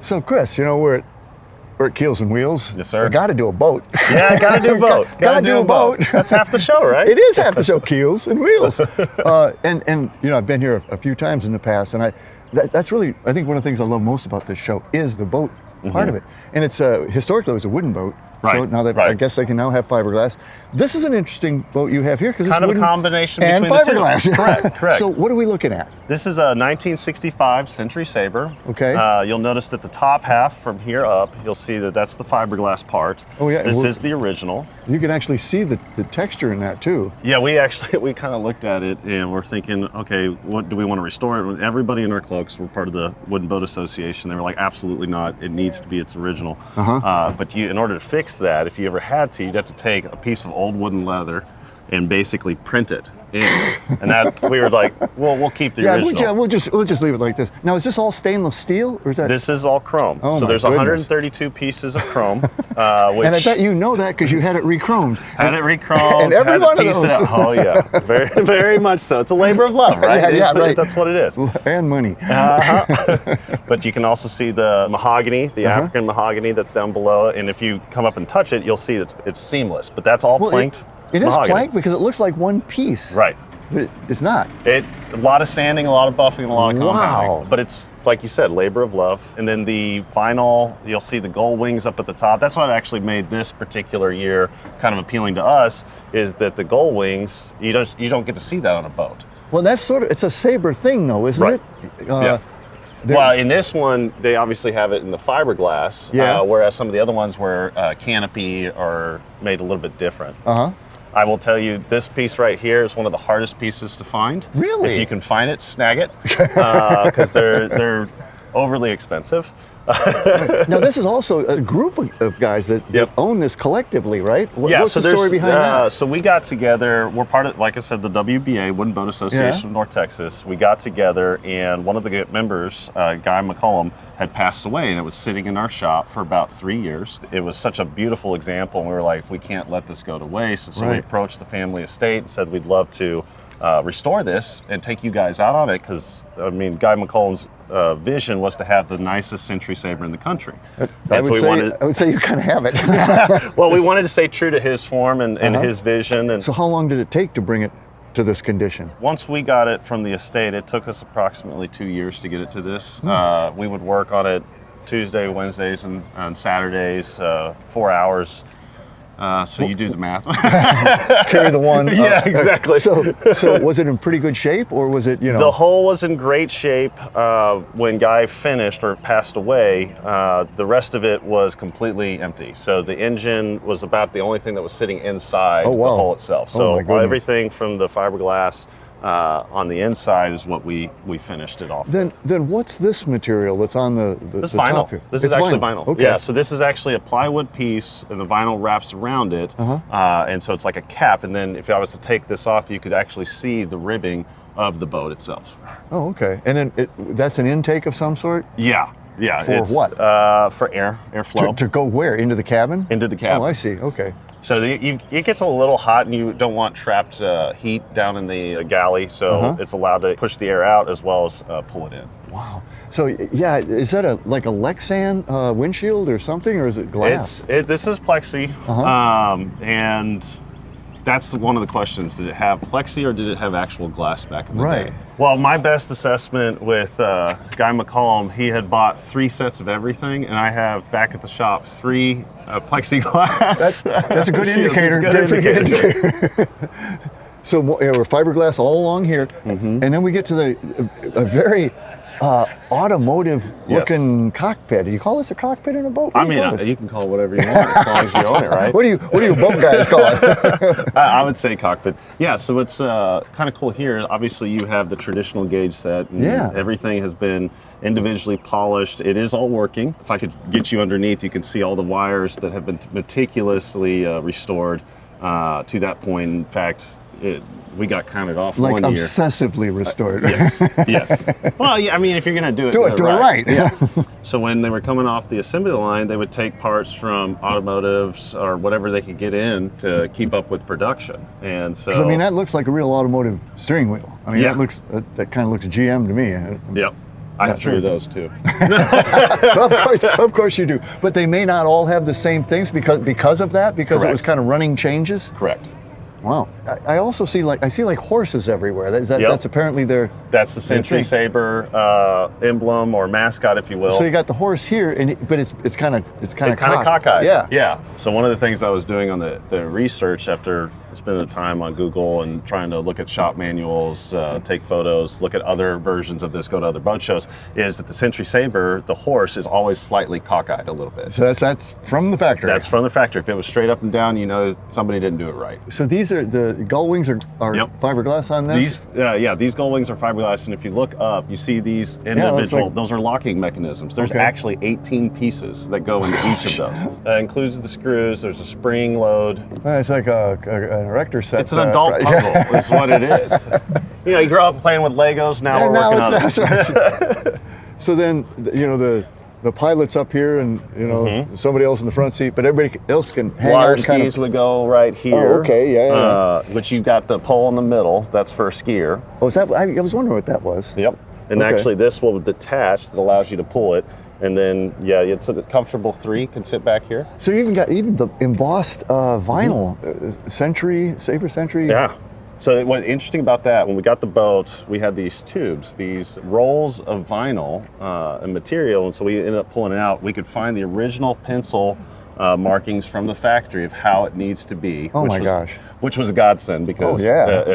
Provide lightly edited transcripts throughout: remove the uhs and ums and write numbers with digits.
So Chris, you know, we're at Keels and Wheels. Yes, sir. We got to do a boat. Yeah, gotta do a boat. Gotta do a boat. That's half the show, right? It is half the show, Keels and Wheels. And you know, I've been here a few times in the past, and that's really, I think one of the things I love most about this show is the boat part of it. And it's historically it was a wooden boat. Right. So now that I guess they can now have fiberglass. This is an interesting boat you have here because it's kind of a wooden combination and between fiberglass. the two. Correct. So what are we looking at? This is a 1965 Century Sabre. Okay. You'll notice that the top half from here up, you'll see that that's the fiberglass part. Oh yeah. This is the original. You can actually see the texture in that too. Yeah, we kind of looked at it and we're thinking, okay, what do we want to restore it? Everybody in our club, 'cause we're part of the Wooden Boat Association, they were like, absolutely not. It needs to be its original. But in order to fix that, if you ever had to, you'd have to take a piece of old wooden leather and basically print it in. And that we were like, well, we'll keep the original. We'll just leave it like this. Now, is this all stainless steel or is that? This is all chrome. Oh, so there's goodness. 132 pieces of chrome. Which and I bet you know that because you had it re-chromed. Had it re-chromed. And every one of those. Oh yeah, very, very much so. It's a labor of love, right? Right. That's what it is. And money. But you can also see the mahogany, the African mahogany that's down below. And if you come up and touch it, you'll see it's seamless. But that's all planked. It is mahogany. planked because it looks like one piece. Right. But it's not. A lot of sanding, a lot of buffing, and a lot of compounding. Wow. But it's, like you said, labor of love. And then the vinyl, you'll see the Gull wings up at the top. That's what actually made this particular year kind of appealing to us, is that the Gull wings, you don't get to see that on a boat. Well, that's it's a Sabre thing though, isn't it? Yeah. Well, in this one, they obviously have it in the fiberglass, whereas some of the other ones were canopy or made a little bit different. I will tell you, this piece right here is one of the hardest pieces to find. Really? If you can find it, snag it, because they're overly expensive. Now, this is also a group of guys that own this collectively, right? What's the story behind that? So we got together, we're part of, like I said, the WBA, Wooden Boat Association of North Texas. We got together and one of the members, Guy McCollum, had passed away and it was sitting in our shop for about 3 years. It was such a beautiful example and we were like, we can't let this go to waste. And so we approached the family estate and said, we'd love to restore this and take you guys out on it, because I mean, Guy McCollum's vision was to have the nicest Century Sabre in the country. I would say you kind of have it. Well, we wanted to stay true to his form and his vision. And so how long did it take to bring it to this condition? Once we got it from the estate, it took us approximately 2 years to get it to this. We would work on it Tuesday, Wednesdays, and Saturdays, 4 hours. So you do the math. Carry the one. Yeah, exactly. So was it in pretty good shape, or was it, The hull was in great shape when Guy finished or passed away. The rest of it was completely empty. So the engine was about the only thing that was sitting inside the hull itself. So everything from the fiberglass on the inside is what we finished it off. Then what's this material that's on the vinyl. top here? This is actually vinyl. Okay. Yeah, so this is actually a plywood piece and the vinyl wraps around it. And so it's like a cap. And then if I was to take this off, you could actually see the ribbing of the boat itself. Oh, okay. And then that's an intake of some sort? Yeah. For what? For airflow. To go where? Into the cabin? Into the cabin. Oh, I see. Okay. So it gets a little hot and you don't want trapped heat down in the galley, so it's allowed to push the air out as well as pull it in. Wow. So yeah, is that like a Lexan windshield or something, or is it glass? This is plexi, and that's one of the questions. Did it have plexi or did it have actual glass back in the day? Well, my best assessment with Guy McCollum, he had bought 3 sets of everything, and I have back at the shop 3 plexiglass. That's a good indicator. So we're fiberglass all along here, and then we get to a very automotive looking cockpit. Do you call this a cockpit in a boat? I mean, you can call it whatever you want as long as you own it, right? What do you boat guys call it? I would say cockpit. Yeah, so it's kind of cool here. Obviously, you have the traditional gauge set. And everything has been individually polished. It is all working. If I could get you underneath, you can see all the wires that have been meticulously restored to that point. In fact, we got counted off like one year. Obsessively restored. Yes. Well, yeah, I mean, if you're going to do it right. Yeah. So when they were coming off the assembly line, they would take parts from automotives or whatever they could get in to keep up with production. And so, I mean, that looks like a real automotive steering wheel. I mean, that kind of looks GM to me. Yep. I have three of those too. Of course you do. But they may not all have the same things because of that, because Correct. it was kind of running changes. Correct. Wow. I also see like horses everywhere. That's apparently their. That's the Century Sabre emblem or mascot, if you will. So you got the horse here, but it's kind of cockeyed. Yeah. Yeah. So one of the things I was doing on the research after spending time on Google and trying to look at shop manuals, take photos, look at other versions of this, go to other boat shows, is that the Century Sabre, the horse, is always slightly cockeyed a little bit. So that's from the factory. That's from the factory. If it was straight up and down, you know somebody didn't do it right. So these are the gull wings are fiberglass on this? These gull wings are fiberglass, and if you look up, you see these individual, those are locking mechanisms. There's actually 18 pieces that go into each of those. That includes the screws, there's a spring load. It's like an erector set. It's an adult puzzle, is what it is. You grow up playing with Legos, now we're working on it. Right. So then, the pilot's up here and, somebody else in the front seat, but everybody else can hang Water out and skis would go right here. Oh, okay, yeah. Which you've got the pole in the middle, that's for a skier. Oh, is that, I was wondering what that was. Yep. And actually this will detach, that allows you to pull it. And then, it's a comfortable three, can sit back here. So you even got the embossed vinyl, Century Sabre. Yeah. So what's interesting about that, when we got the boat, we had these tubes, these rolls of vinyl and material, and so we ended up pulling it out. We could find the original pencil markings from the factory of how it needs to be. Oh my gosh. Which was a godsend, because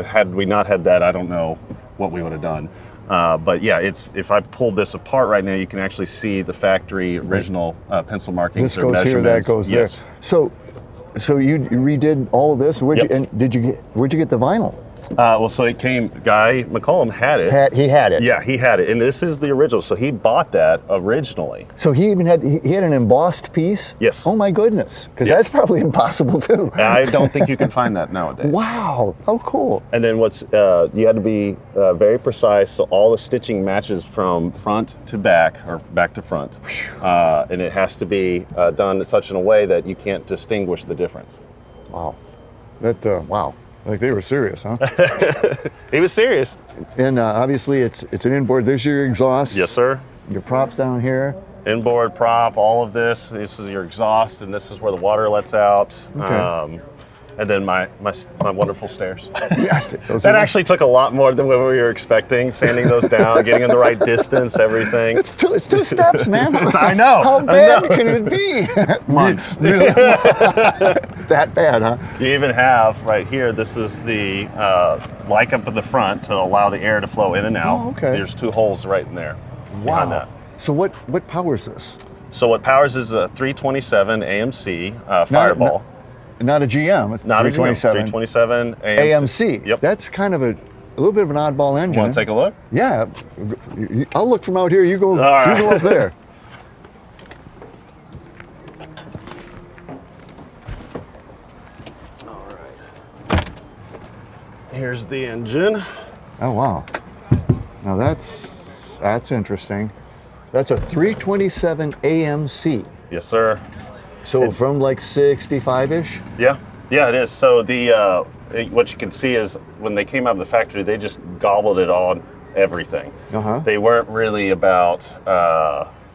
had we not had that, I don't know what we would have done. But yeah, if I pulled this apart right now, you can actually see the factory original pencil markings. This goes here, that goes there. So you redid all of this. Where'd you get the vinyl? So it came. Guy McCollum had it. He had it. Yeah, he had it, and this is the original. So he bought that originally. So he even had an embossed piece. Yes. Oh my goodness, because that's probably impossible too. I don't think you can find that nowadays. Wow, how cool! And then you had to be very precise, so all the stitching matches from front to back or back to front, and it has to be done in such a way that you can't distinguish the difference. Wow, wow. Like they were serious, huh? He was serious. And obviously it's an inboard. There's your exhaust. Yes, sir. Your props down here. Inboard prop, all of this. This is your exhaust, and this is where the water lets out. Okay. And then my wonderful stairs. Yeah, that actually took a lot more than what we were expecting. Sanding those down, getting in the right distance, everything. It's two steps, man. I know. How bad can it be? Months. That bad, huh? You even have right here, this is the like up at the front to allow the air to flow in and out. Oh, okay. There's two holes right in there. Wow. Behind that. So what powers this? So what powers is a 327 AMC Fireball. Not a GM. It's Not 327. a GM. 327 AMC. Yep. That's kind of a little bit of an oddball engine. Want to take a look? Yeah. I'll look from out here. You go. Right. You go up there. All right. Here's the engine. Oh wow. Now that's interesting. That's a 327 AMC. Yes, sir. So from like 65-ish? Yeah, it is. So what you can see is when they came out of the factory, they just gobbled it on everything. They weren't really about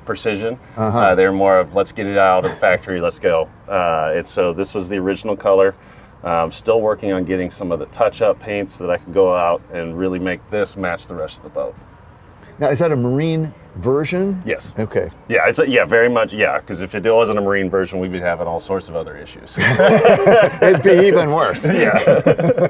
precision. They're more of let's get it out of the factory, let's go. So this was the original color. Still working on getting some of the touch-up paints so that I can go out and really make this match the rest of the boat. Now, is that a marine version? Yes. Okay. Yeah, very much, because if it wasn't a marine version, we'd be having all sorts of other issues. It'd be even worse. Yeah.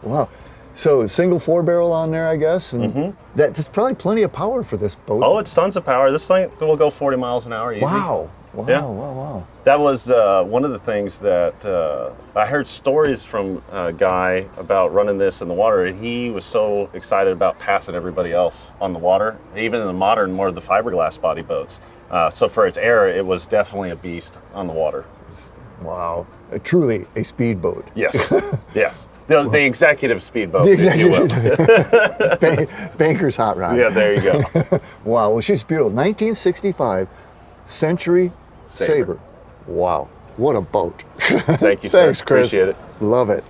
Wow. So single 4-barrel on there, I guess, and that's probably plenty of power for this boat. Oh, it's tons of power. This thing will go 40 miles an hour easy. Wow. Yeah. Wow. That was one of the things that I heard stories from a guy about running this in the water, and he was so excited about passing everybody else on the water, even in the modern, more of the fiberglass body boats. So for its era, it was definitely a beast on the water. Wow. Truly a speedboat. Yes. Yes. The executive speedboat. The executive. Banker's hot rod. Yeah, there you go. Wow. Well, she's beautiful. 1965 Century Sabre. Wow. What a boat. Thank you, sir. Thanks, Chris. Appreciate it. Love it.